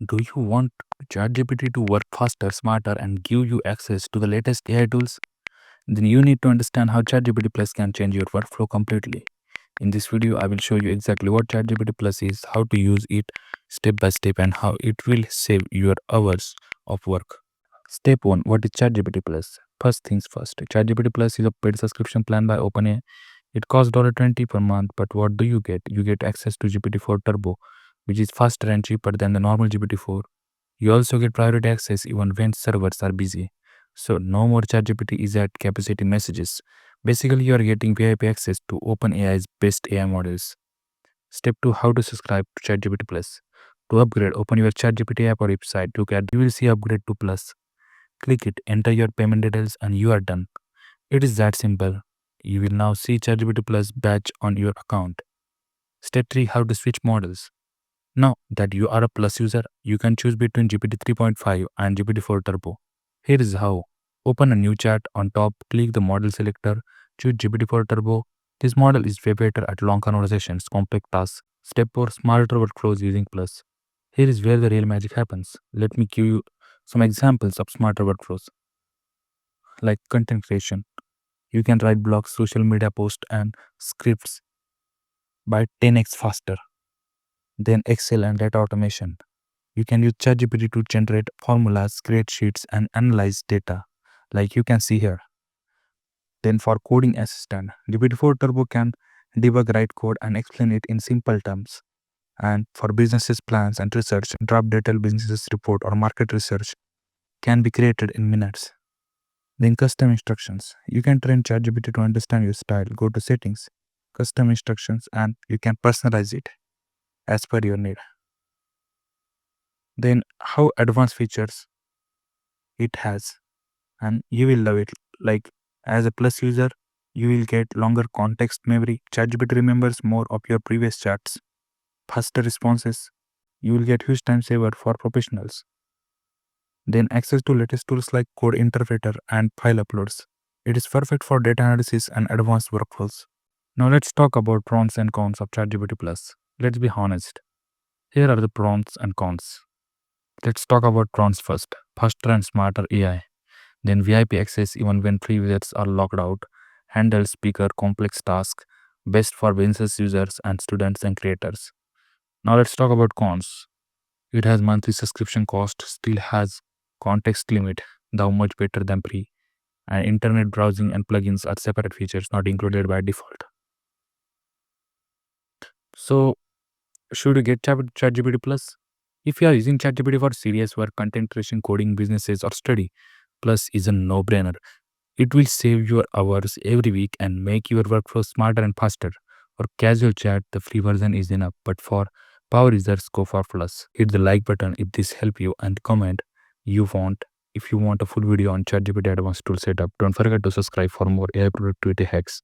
Do you want ChatGPT to work faster, smarter, and give you access to the latest AI tools? Then you need to understand how ChatGPT Plus can change your workflow completely. In this video, I will show you exactly what ChatGPT Plus is, how to use it step by step, and how it will save your hours of work. Step 1. What is ChatGPT Plus? First things first. ChatGPT Plus is a paid subscription plan by OpenAI. It costs $20 per month, but what do you get? You get access to GPT-4 Turbo, which is faster and cheaper than the normal GPT-4. You also get priority access even when servers are busy. So no more ChatGPT is at capacity messages. Basically, you are getting VIP access to OpenAI's best AI models. Step 2. How to subscribe to ChatGPT Plus. To upgrade, open your ChatGPT app or website. You will see upgrade to Plus. Click it, enter your payment details, and you are done. It is that simple. You will now see ChatGPT Plus badge on your account. Step 3. How to switch models. Now that you are a Plus user, you can choose between GPT 3.5 and GPT-4 Turbo. Here is how. Open a new chat. On top, click the model selector, choose GPT-4 Turbo. This model is way better at long conversations, complex tasks. Step 4. Smarter workflows using Plus. Here is where the real magic happens. Let me give you some examples of smarter workflows, like content creation. You can write blogs, social media posts, and scripts by 10x faster. Then Excel and data automation. You can use ChatGPT to generate formulas, create sheets, and analyze data, like you can see here. Then for coding assistant, GPT-4 Turbo can debug, write code, and explain it in simple terms. And for businesses plans and research, draft detailed business report or market research can be created in minutes. Then custom instructions. You can train ChatGPT to understand your style. Go to settings, custom instructions, and you can personalize it as per your need. Then how advanced features it has, and you will love it. Like as a Plus user, you will get longer context memory. ChatGPT remembers more of your previous chats, faster responses. You will get huge time saver for professionals. Then access to latest tools like code interpreter and file uploads. It is perfect for data analysis and advanced workflows. Now let's talk about pros and cons of ChatGPT Plus. Let's be honest. Here are the pros and cons. Let's talk about pros first. Faster and smarter AI. Then VIP access even when free visits are locked out. Handles bigger complex tasks. Best for business users and students and creators. Now let's talk about cons. It has monthly subscription cost, still has context limit, though much better than free. And internet browsing and plugins are separate features not included by default. So should you get ChatGPT Plus? If you are using ChatGPT for serious work, content creation, coding, businesses, or study, Plus is a no-brainer. It will save your hours every week and make your workflow smarter and faster. For casual chat, the free version is enough, but for power users, go for Plus. Hit the like button if this helped you and comment you want. If you want a full video on ChatGPT Advanced Tool Setup, don't forget to subscribe for more AI productivity hacks.